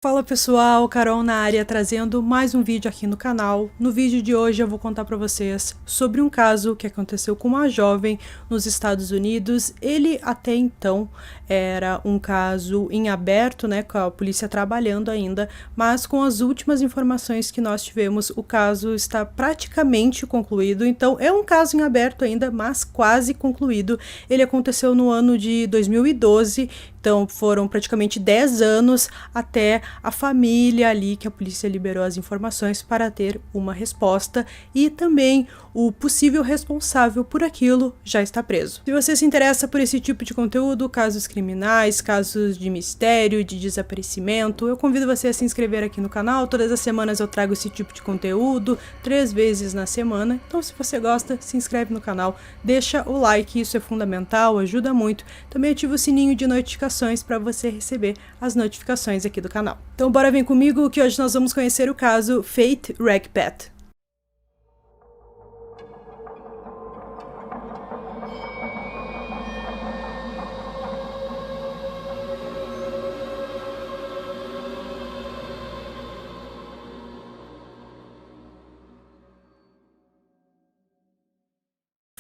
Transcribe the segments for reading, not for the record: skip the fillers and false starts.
Fala pessoal, Carol na área trazendo mais um vídeo aqui no canal. No vídeo de hoje eu vou contar para vocês sobre um caso que aconteceu com uma jovem nos Estados Unidos. Ele até então era um caso em aberto, né, com a polícia trabalhando ainda, mas com as últimas informações que nós tivemos, o caso está praticamente concluído. Então é um caso em aberto ainda, mas quase concluído. Ele aconteceu no ano de 2012, então foram praticamente 10 anos até a família ali que a polícia liberou as informações para ter uma resposta, e também o possível responsável por aquilo já está preso. Se você se interessa por esse tipo de conteúdo, casos criminais, casos de mistério, de desaparecimento, eu convido você a se inscrever aqui no canal. Todas as semanas eu trago esse tipo de conteúdo, 3 vezes na semana. Então se você gosta, se inscreve no canal, deixa o like, isso é fundamental, ajuda muito. Também ativa o sininho de notificações para você receber as notificações aqui do canal. Então bora vir comigo que hoje nós vamos conhecer o caso Faith Regpet.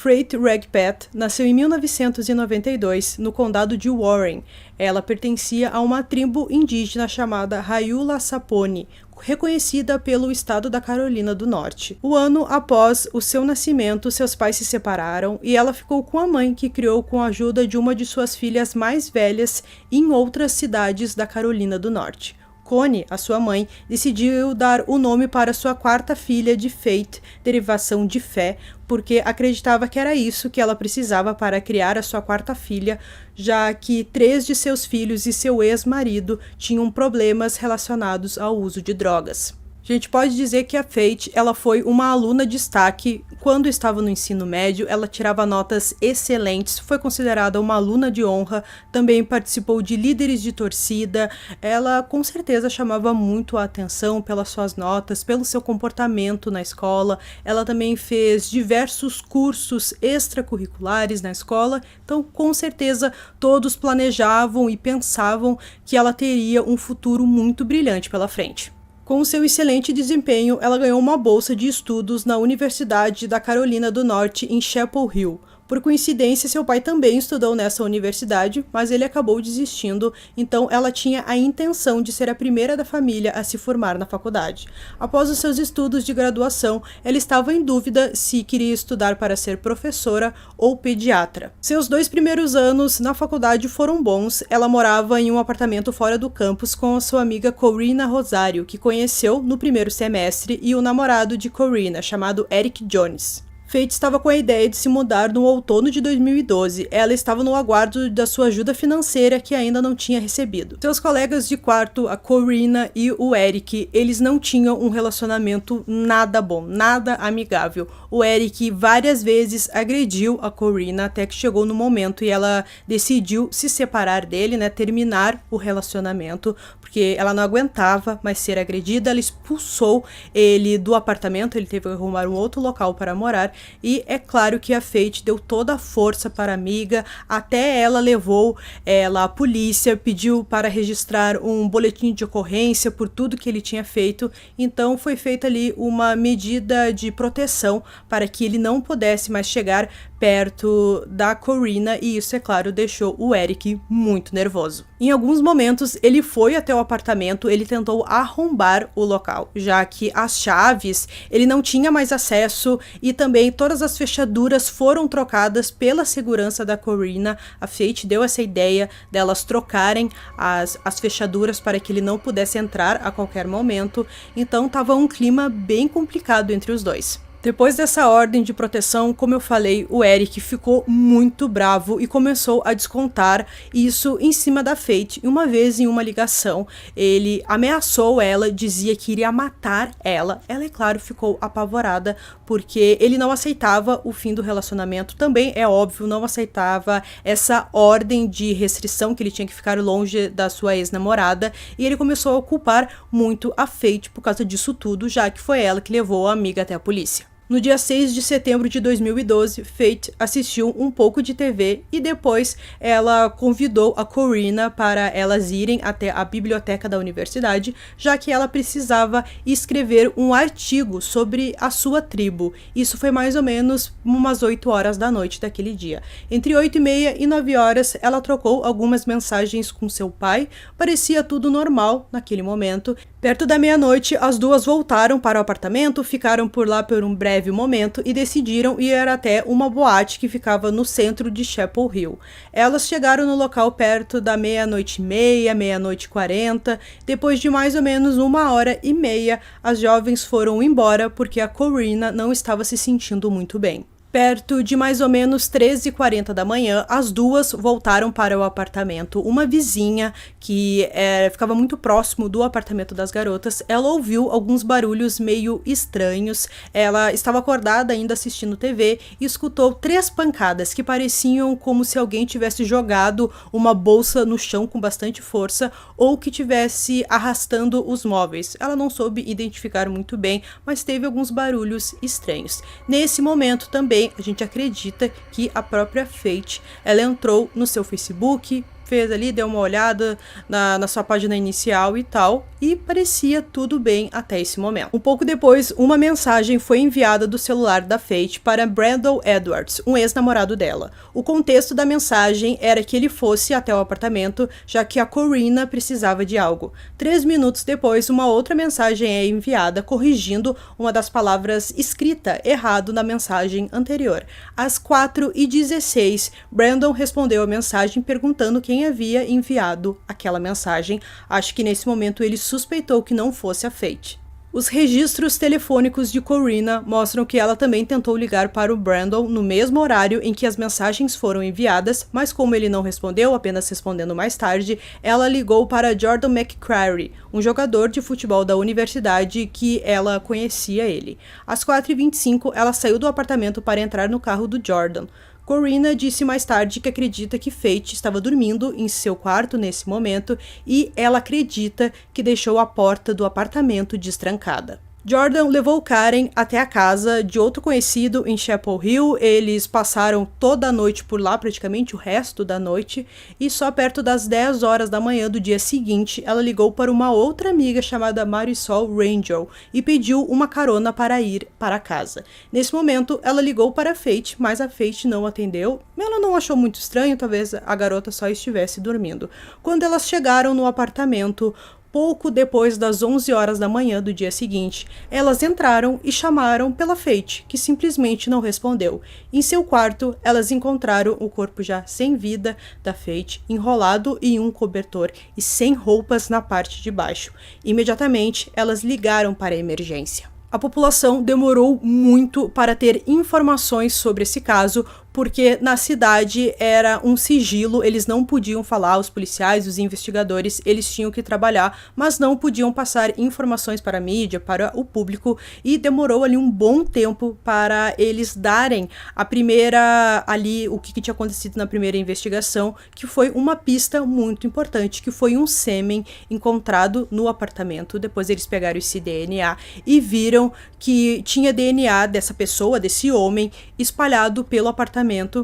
Faith Regpet nasceu em 1992 no condado de Warren. Ela pertencia a uma tribo indígena chamada Rayula Saponi, reconhecida pelo estado da Carolina do Norte. O ano após o seu nascimento, seus pais se separaram e ela ficou com a mãe, que criou com a ajuda de uma de suas filhas mais velhas em outras cidades da Carolina do Norte. Connie, a sua mãe, decidiu dar o nome para sua quarta filha de Faith, derivação de fé, porque acreditava que era isso que ela precisava para criar a sua quarta filha, já que 3 de seus filhos e seu ex-marido tinham problemas relacionados ao uso de drogas. A gente pode dizer que a Faith, ela foi uma aluna de destaque. Quando estava no ensino médio, ela tirava notas excelentes, foi considerada uma aluna de honra, também participou de líderes de torcida. Ela com certeza chamava muito a atenção pelas suas notas, pelo seu comportamento na escola. Ela também fez diversos cursos extracurriculares na escola, então com certeza todos planejavam e pensavam que ela teria um futuro muito brilhante pela frente. Com seu excelente desempenho, ela ganhou uma bolsa de estudos na Universidade da Carolina do Norte em Chapel Hill. Por coincidência, seu pai também estudou nessa universidade, mas ele acabou desistindo, então ela tinha a intenção de ser a primeira da família a se formar na faculdade. Após os seus estudos de graduação, ela estava em dúvida se queria estudar para ser professora ou pediatra. Seus 2 primeiros anos na faculdade foram bons. Ela morava em um apartamento fora do campus com a sua amiga Corina Rosário, que conheceu no primeiro semestre, e o namorado de Corina, chamado Eric Jones. Faith estava com a ideia de se mudar no outono de 2012. Ela estava no aguardo da sua ajuda financeira, que ainda não tinha recebido. Seus colegas de quarto, a Corina e o Eric, eles não tinham um relacionamento nada bom, nada amigável. O Eric várias vezes agrediu a Corina, até que chegou no momento e ela decidiu se separar dele, né, terminar o relacionamento, porque ela não aguentava mais ser agredida. Ela expulsou ele do apartamento, ele teve que arrumar um outro local para morar. E é claro que a Faith deu toda a força para a amiga, até ela levou ela à polícia, pediu para registrar um boletim de ocorrência por tudo que ele tinha feito. Então foi feita ali uma medida de proteção para que ele não pudesse mais chegar perto da Corina, e isso, é claro, deixou o Eric muito nervoso. Em alguns momentos ele foi até o apartamento, ele tentou arrombar o local, já que as chaves ele não tinha mais acesso, e também todas as fechaduras foram trocadas pela segurança da Corina. A Faith deu essa ideia delas trocarem as fechaduras para que ele não pudesse entrar a qualquer momento, então estava um clima bem complicado entre os dois. Depois dessa ordem de proteção, como eu falei, o Eric ficou muito bravo e começou a descontar isso em cima da Faith. E uma vez, em uma ligação, ele ameaçou ela, dizia que iria matar ela. Ela, é claro, ficou apavorada, porque ele não aceitava o fim do relacionamento. Também, é óbvio, não aceitava essa ordem de restrição, que ele tinha que ficar longe da sua ex-namorada. E ele começou a culpar muito a Faith por causa disso tudo, já que foi ela que levou a amiga até a polícia. No dia 6 de setembro de 2012, Faith assistiu um pouco de TV e depois ela convidou a Corinna para elas irem até a biblioteca da universidade, já que ela precisava escrever um artigo sobre a sua tribo. Isso foi mais ou menos umas 8 horas da noite daquele dia. Entre 8h30 e 9 horas, ela trocou algumas mensagens com seu pai. Parecia tudo normal naquele momento. Perto da meia-noite, as duas voltaram para o apartamento, ficaram por lá por um breve momento e decidiram ir até uma boate que ficava no centro de Chapel Hill. Elas chegaram no local perto da meia-noite e meia, meia-noite e 40. Depois de mais ou menos 1h30, as jovens foram embora porque a Corinna não estava se sentindo muito bem. Perto de mais ou menos 13h40 da manhã, as duas voltaram para o apartamento. Uma vizinha, que ficava muito próximo do apartamento das garotas, ela ouviu alguns barulhos meio estranhos. Ela estava acordada ainda assistindo TV e escutou 3 pancadas que pareciam como se alguém tivesse jogado uma bolsa no chão com bastante força ou que tivesse arrastando os móveis. Ela não soube identificar muito bem, mas teve alguns barulhos estranhos. Nesse momento também a gente acredita que a própria Faith, ela entrou no seu Facebook, fez ali, deu uma olhada na sua página inicial e tal, e parecia tudo bem até esse momento. Um pouco depois, uma mensagem foi enviada do celular da Faith para Brandon Edwards, um ex-namorado dela. O contexto da mensagem era que ele fosse até o apartamento, já que a Corinna precisava de algo. 3 minutos depois, uma outra mensagem é enviada, corrigindo uma das palavras escrita errado na mensagem anterior. Às 4h16, Brandon respondeu a mensagem perguntando quem havia enviado aquela mensagem. Acho que nesse momento ele suspeitou que não fosse a Faith. Os registros telefônicos de Corinna mostram que ela também tentou ligar para o Brandon no mesmo horário em que as mensagens foram enviadas, mas como ele não respondeu, apenas respondendo mais tarde, ela ligou para Jordan McCrary, um jogador de futebol da universidade que ela conhecia ele. Às 4h25, ela saiu do apartamento para entrar no carro do Jordan. Corinna disse mais tarde que acredita que Faith estava dormindo em seu quarto nesse momento e ela acredita que deixou a porta do apartamento destrancada. Jordan levou Karen até a casa de outro conhecido em Chapel Hill. Eles passaram toda a noite por lá, praticamente o resto da noite, e só perto das 10 horas da manhã do dia seguinte, ela ligou para uma outra amiga chamada Marisol Rangel e pediu uma carona para ir para casa. Nesse momento, ela ligou para a Faith, mas a Faith não atendeu. Ela não achou muito estranho, talvez a garota só estivesse dormindo. Quando elas chegaram no apartamento, pouco depois das 11 horas da manhã do dia seguinte, elas entraram e chamaram pela Faith, que simplesmente não respondeu. Em seu quarto, elas encontraram o corpo já sem vida da Faith, enrolado em um cobertor e sem roupas na parte de baixo. Imediatamente, elas ligaram para a emergência. A população demorou muito para ter informações sobre esse caso, porque na cidade era um sigilo, eles não podiam falar, os policiais, os investigadores, eles tinham que trabalhar, mas não podiam passar informações para a mídia, para o público, e demorou ali um bom tempo para eles darem a primeira, ali, o que tinha acontecido na primeira investigação, que foi uma pista muito importante, que foi um sêmen encontrado no apartamento. Depois eles pegaram esse DNA e viram que tinha DNA dessa pessoa, desse homem, espalhado pelo apartamento,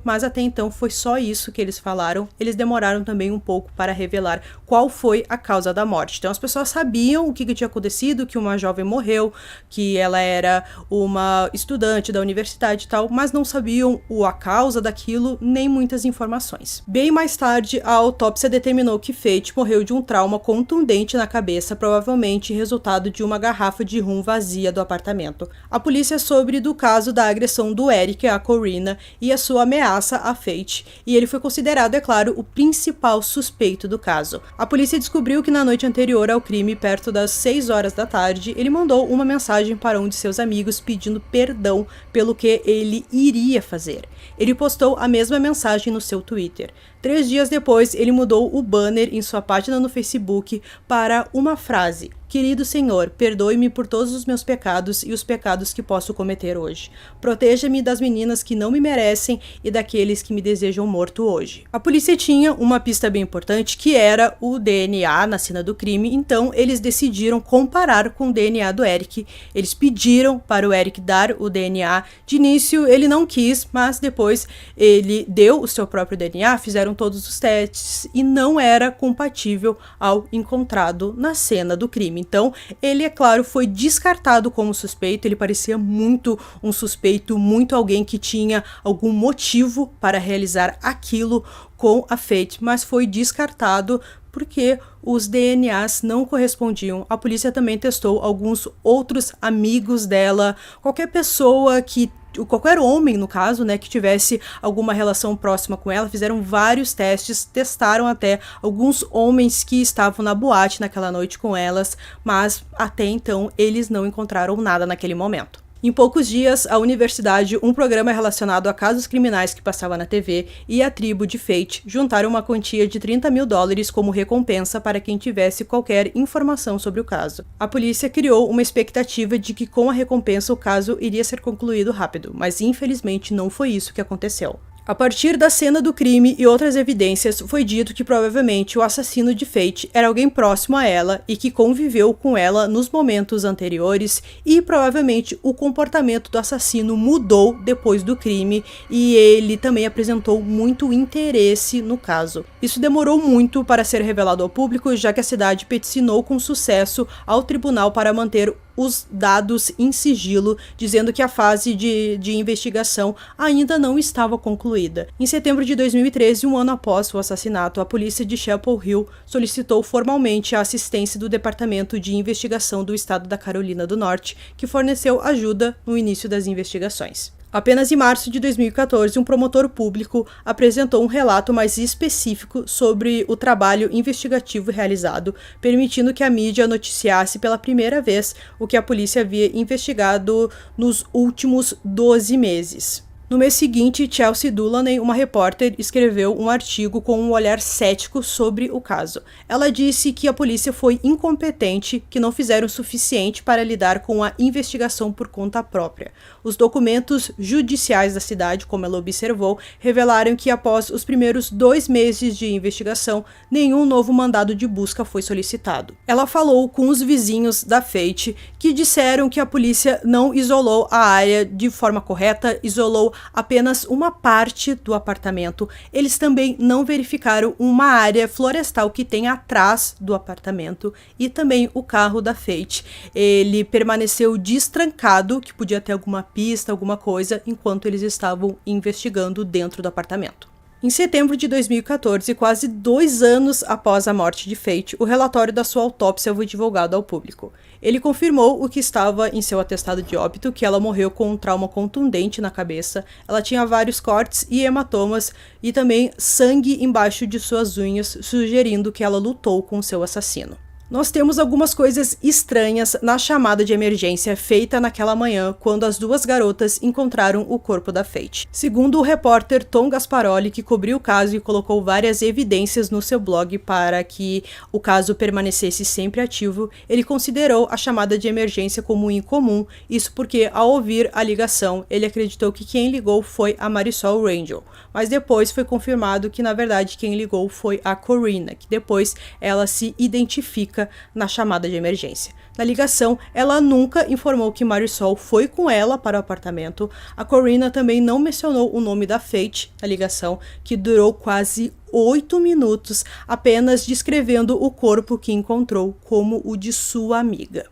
mas até então foi só isso que eles falaram. Eles demoraram também um pouco para revelar qual foi a causa da morte. Então as pessoas sabiam o que tinha acontecido, que uma jovem morreu, que ela era uma estudante da universidade e tal, mas não sabiam a causa daquilo, nem muitas informações. Bem mais tarde, a autópsia determinou que Faith morreu de um trauma contundente na cabeça, provavelmente resultado de uma garrafa de rum vazia do apartamento. A polícia soube do caso da agressão do Eric a Corinna e a sua ameaça a Faith, e ele foi considerado, é claro, o principal suspeito do caso. A polícia descobriu que na noite anterior ao crime, perto das 6 horas da tarde, ele mandou uma mensagem para um de seus amigos pedindo perdão pelo que ele iria fazer. Ele postou a mesma mensagem no seu Twitter. 3 dias depois, ele mudou o banner em sua página no Facebook para uma frase: Querido Senhor, perdoe-me por todos os meus pecados e os pecados que posso cometer hoje. Proteja-me das meninas que não me merecem e daqueles que me desejam morto hoje. A polícia tinha uma pista bem importante, que era o DNA na cena do crime, então eles decidiram comparar com o DNA do Eric. Eles pediram para o Eric dar o DNA. De início ele não quis, mas depois ele deu o seu próprio DNA, fizeram todos os testes e não era compatível ao encontrado na cena do crime. Então, ele, é claro, foi descartado como suspeito. Ele parecia muito um suspeito, muito alguém que tinha algum motivo para realizar aquilo com a Faith, mas foi descartado porque os DNAs não correspondiam. A polícia também testou alguns outros amigos dela, qualquer homem, no caso, né, que tivesse alguma relação próxima com ela. Fizeram vários testes, testaram até alguns homens que estavam na boate naquela noite com elas, mas até então eles não encontraram nada naquele momento. Em poucos dias, a universidade, um programa relacionado a casos criminais que passava na TV, e a tribo de Faith juntaram uma quantia de $30 mil como recompensa para quem tivesse qualquer informação sobre o caso. A polícia criou uma expectativa de que com a recompensa o caso iria ser concluído rápido, mas infelizmente não foi isso que aconteceu. A partir da cena do crime e outras evidências, foi dito que provavelmente o assassino de Faith era alguém próximo a ela e que conviveu com ela nos momentos anteriores, e provavelmente o comportamento do assassino mudou depois do crime e ele também apresentou muito interesse no caso. Isso demorou muito para ser revelado ao público, já que a cidade peticinou com sucesso ao tribunal para manter os dados em sigilo, dizendo que a fase de investigação ainda não estava concluída. Em setembro de 2013, um ano após o assassinato, a polícia de Chapel Hill solicitou formalmente a assistência do Departamento de Investigação do Estado da Carolina do Norte, que forneceu ajuda no início das investigações. Apenas em março de 2014, um promotor público apresentou um relato mais específico sobre o trabalho investigativo realizado, permitindo que a mídia noticiasse pela primeira vez o que a polícia havia investigado nos últimos 12 meses. No mês seguinte, Chelsea Dulaney, uma repórter, escreveu um artigo com um olhar cético sobre o caso. Ela disse que a polícia foi incompetente, que não fizeram o suficiente para lidar com a investigação por conta própria. Os documentos judiciais da cidade, como ela observou, revelaram que após os primeiros 2 meses de investigação, nenhum novo mandado de busca foi solicitado. Ela falou com os vizinhos da Faith, que disseram que a polícia não isolou a área de forma correta, isolou apenas uma parte do apartamento. Eles também não verificaram uma área florestal que tem atrás do apartamento e também o carro da Faith. Ele permaneceu destrancado, que podia ter alguma pista, alguma coisa, enquanto eles estavam investigando dentro do apartamento. Em setembro de 2014, quase 2 anos após a morte de Faith, o relatório da sua autópsia foi divulgado ao público. Ele confirmou o que estava em seu atestado de óbito, que ela morreu com um trauma contundente na cabeça. Ela tinha vários cortes e hematomas e também sangue embaixo de suas unhas, sugerindo que ela lutou com seu assassino. Nós temos algumas coisas estranhas na chamada de emergência feita naquela manhã, quando as 2 garotas encontraram o corpo da Faith. Segundo o repórter Tom Gasparoli, que cobriu o caso e colocou várias evidências no seu blog para que o caso permanecesse sempre ativo, ele considerou a chamada de emergência como incomum, isso porque, ao ouvir a ligação, ele acreditou que quem ligou foi a Marisol Rangel, mas depois foi confirmado que, na verdade, quem ligou foi a Corrina, que depois ela se identifica na chamada de emergência. Na ligação, ela nunca informou que Marisol foi com ela para o apartamento. A Corrina também não mencionou o nome da Faith na ligação, que durou quase 8 minutos, apenas descrevendo o corpo que encontrou como o de sua amiga.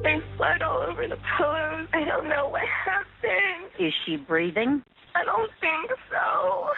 There's blood all over the pillows. I don't know what happened. Is she breathing? I don't think so.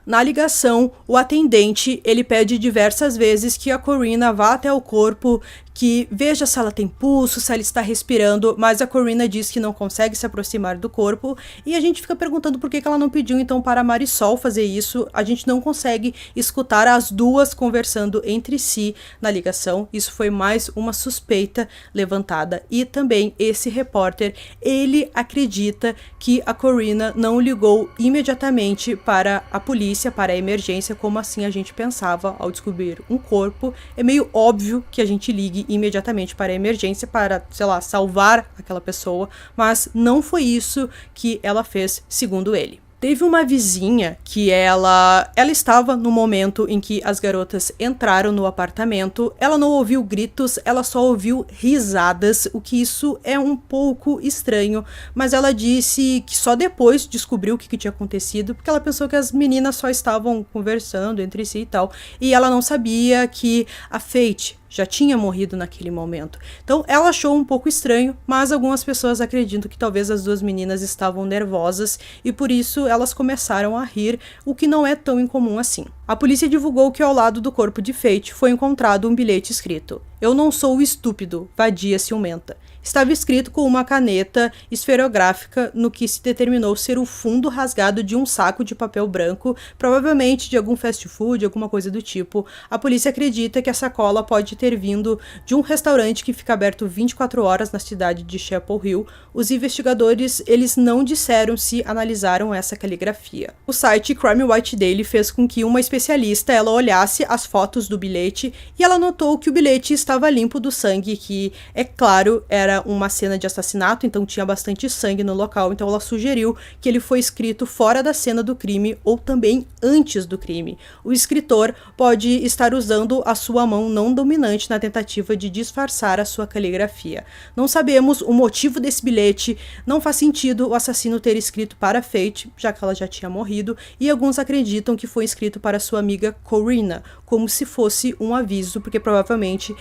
Na ligação, o atendente ele pede diversas vezes que a Corrina vá até o corpo, que veja se ela tem pulso, se ela está respirando, mas a Corinna diz que não consegue se aproximar do corpo, e a gente fica perguntando por que ela não pediu então para a Marisol fazer isso. A gente não consegue escutar as duas conversando entre si na ligação. Isso foi mais uma suspeita levantada, e também esse repórter, ele acredita que a Corinna não ligou imediatamente para a polícia, para a emergência, como assim a gente pensava ao descobrir um corpo. É meio óbvio que a gente ligue imediatamente para a emergência para, sei lá, salvar aquela pessoa, mas não foi isso que ela fez, segundo ele. Teve uma vizinha que ela estava no momento em que as garotas entraram no apartamento. Ela não ouviu gritos, ela só ouviu risadas, o que isso é um pouco estranho, mas ela disse que só depois descobriu o que tinha acontecido, porque ela pensou que as meninas só estavam conversando entre si e tal, e ela não sabia que a Faith já tinha morrido naquele momento. Então ela achou um pouco estranho, mas algumas pessoas acreditam que talvez as duas meninas estavam nervosas e por isso elas começaram a rir, o que não é tão incomum assim. A polícia divulgou que ao lado do corpo de Faith foi encontrado um bilhete escrito: "Eu não sou o estúpido, vadia ciumenta." Estava escrito com uma caneta esferográfica no que se determinou ser o fundo rasgado de um saco de papel branco, provavelmente de algum fast food, alguma coisa do tipo. A polícia acredita que a sacola pode ter vindo de um restaurante que fica aberto 24 horas na cidade de Chapel Hill. Os investigadores, eles não disseram se analisaram essa caligrafia. O site Crime White Daily fez com que uma especialista ela olhasse as fotos do bilhete e ela notou que o bilhete estava limpo do sangue, que, é claro, era uma cena de assassinato, então tinha bastante sangue no local, então ela sugeriu que ele foi escrito fora da cena do crime ou também antes do crime. O escritor pode estar usando a sua mão não dominante na tentativa de disfarçar a sua caligrafia. Não sabemos o motivo desse bilhete, não faz sentido o assassino ter escrito para Faith, já que ela já tinha morrido, e alguns acreditam que foi escrito para sua amiga Corinna, como se fosse um aviso, porque provavelmente,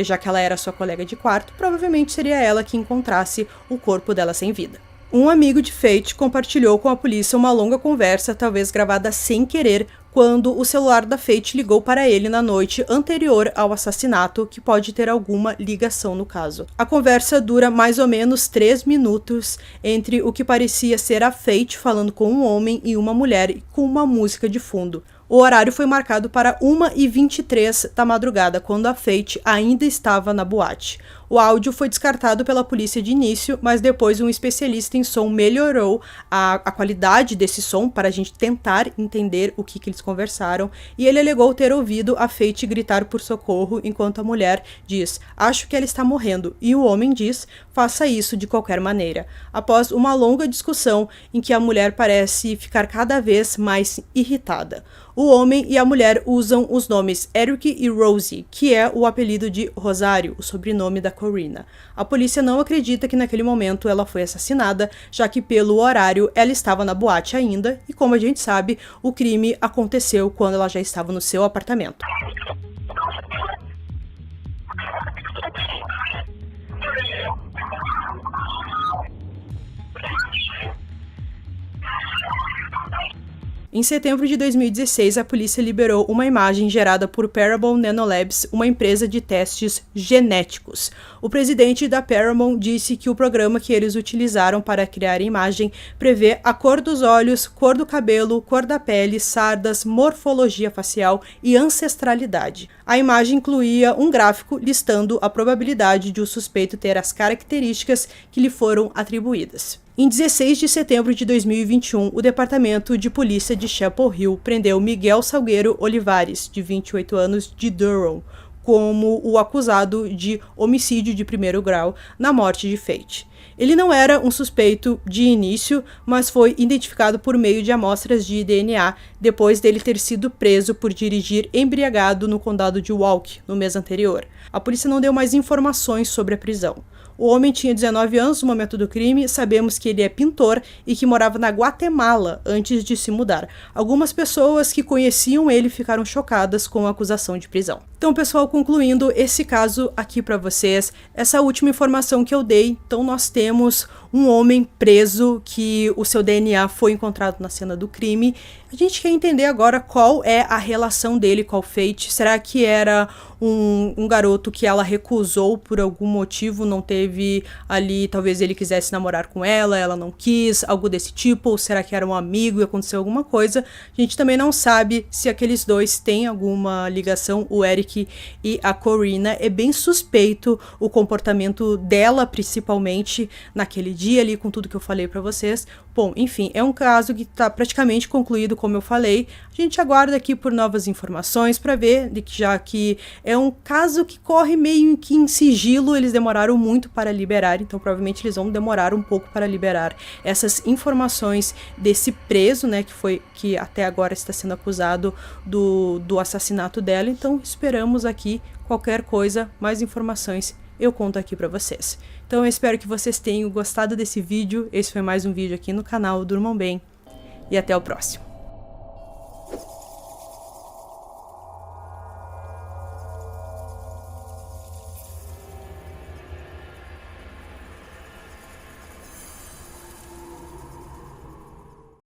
já que ela era sua colega de quarto, provavelmente seria ela que encontrasse o corpo dela sem vida. Um amigo de Faith compartilhou com a polícia uma longa conversa, talvez gravada sem querer, quando o celular da Faith ligou para ele na noite anterior ao assassinato, que pode ter alguma ligação no caso. A conversa dura mais ou menos 3 minutos, entre o que parecia ser a Faith falando com um homem e uma mulher, e com uma música de fundo. O horário foi marcado para 1h23 da madrugada, quando a Faith ainda estava na boate. O áudio foi descartado pela polícia de início, mas depois um especialista em som melhorou a qualidade desse som para a gente tentar entender o que eles conversaram, e ele alegou ter ouvido a Faith gritar por socorro enquanto a mulher diz: "Acho que ela está morrendo", e o homem diz: "Faça isso de qualquer maneira." Após uma longa discussão em que a mulher parece ficar cada vez mais irritada. O homem e a mulher usam os nomes Eric e Rosie, que é o apelido de Rosário, o sobrenome da Corinna. A polícia não acredita que naquele momento ela foi assassinada, já que pelo horário ela estava na boate ainda, e como a gente sabe, o crime aconteceu quando ela já estava no seu apartamento. Em setembro de 2016, a polícia liberou uma imagem gerada por Paramount Nanolabs, uma empresa de testes genéticos. O presidente da Paramount disse que o programa que eles utilizaram para criar a imagem prevê a cor dos olhos, cor do cabelo, cor da pele, sardas, morfologia facial e ancestralidade. A imagem incluía um gráfico listando a probabilidade de o suspeito ter as características que lhe foram atribuídas. Em 16 de setembro de 2021, o Departamento de Polícia de Chapel Hill prendeu Miguel Salgueiro Olivares, de 28 anos, de Durham, como o acusado de homicídio de primeiro grau na morte de Faith. Ele não era um suspeito de início, mas foi identificado por meio de amostras de DNA depois dele ter sido preso por dirigir embriagado no condado de Walk no mês anterior. A polícia não deu mais informações sobre a prisão. O homem tinha 19 anos no momento do crime, sabemos que ele é pintor e que morava na Guatemala antes de se mudar. Algumas pessoas que conheciam ele ficaram chocadas com a acusação de prisão. Então, pessoal, concluindo esse caso aqui para vocês, essa última informação que eu dei, então nós temos um homem preso que o seu DNA foi encontrado na cena do crime. A gente quer entender agora qual é a relação dele com o Fate. Será que era um garoto que ela recusou por algum motivo, não teve ali, talvez ele quisesse namorar com ela não quis, algo desse tipo, ou será que era um amigo e aconteceu alguma coisa? A gente também não sabe se aqueles dois têm alguma ligação, o Eric e a Corrina. É bem suspeito o comportamento dela, principalmente naquele dia ali, com tudo que eu falei pra vocês. Bom, enfim, é um caso que tá praticamente concluído, como eu falei. A gente aguarda aqui por novas informações para ver, já que é um caso que corre meio que em sigilo, eles demoraram muito para liberar, então provavelmente eles vão demorar um pouco para liberar essas informações desse preso, né, que até agora está sendo acusado do assassinato dela. Então esperamos aqui qualquer coisa, mais informações eu conto aqui pra vocês. Então eu espero que vocês tenham gostado desse vídeo. Esse foi mais um vídeo aqui no canal. Durmam bem e até o próximo.